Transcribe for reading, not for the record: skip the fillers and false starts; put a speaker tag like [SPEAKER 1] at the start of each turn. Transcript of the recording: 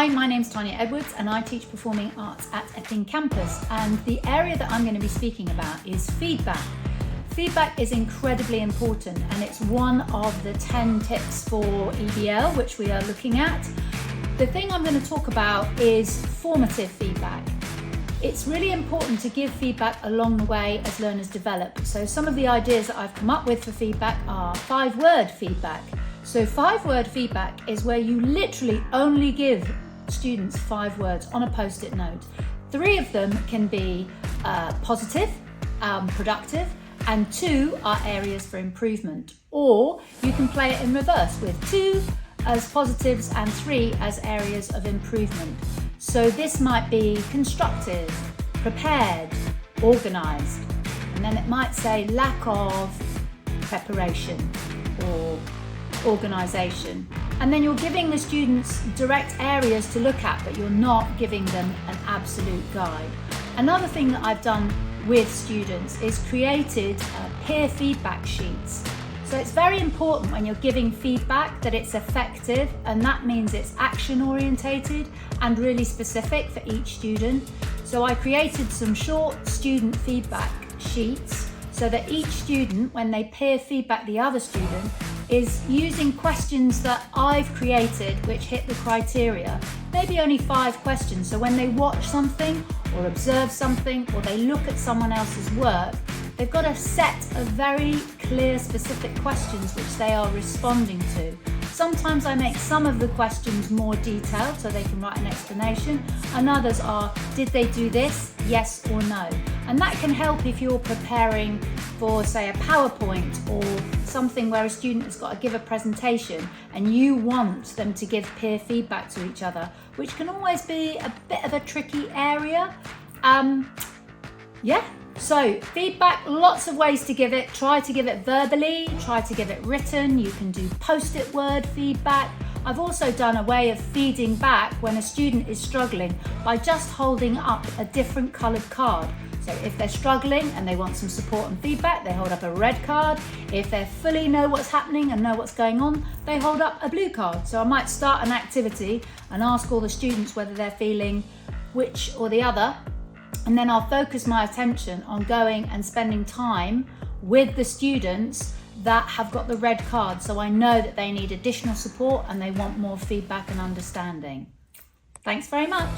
[SPEAKER 1] Hi, my name's Tanya Edwards and I teach performing arts at Epping Campus, and the area that I'm going to be speaking about is feedback. Feedback is incredibly important and it's one of the 10 tips for EBL which we are looking at. The thing I'm going to talk about is formative feedback. It's really important to give feedback along the way as learners develop. So some of the ideas that I've come up with for feedback are 5-word feedback. So 5-word feedback is where you literally only give students 5 words on a post-it note. 3 of them can be positive, productive, and 2 are areas for improvement. Or you can play it in reverse with 2 as positives and 3 as areas of improvement. So this might be constructive, prepared, organised, and then it might say lack of preparation or organisation. And then you're giving the students direct areas to look at, but you're not giving them an absolute guide. Another thing that I've done with students is created peer feedback sheets. So it's very important when you're giving feedback that it's effective, and that means it's action orientated and really specific for each student. So I created some short student feedback sheets so that each student, when they peer feedback the other student, is using questions that I've created which hit the criteria. Maybe only 5 questions, so when they watch something or observe something or they look at someone else's work, they've got a set of very clear, specific questions which they are responding to. Sometimes I make some of the questions more detailed so they can write an explanation, and others are, did they do this? Yes or no? And that can help if you're preparing for, say, a PowerPoint or something where a student has got to give a presentation and you want them to give peer feedback to each other, which can always be a bit of a tricky area. So feedback, lots of ways to give it. Try to give it verbally, try to give it written. You can do post-it word feedback. I've also done a way of feeding back when a student is struggling by just holding up a different coloured card. So if they're struggling and they want some support and feedback, they hold up a red card. If they fully know what's happening and know what's going on, they hold up a blue card. So I might start an activity and ask all the students whether they're feeling which or the other. And then I'll focus my attention on going and spending time with the students that have got the red card, so I know that they need additional support and they want more feedback and understanding. Thanks very much.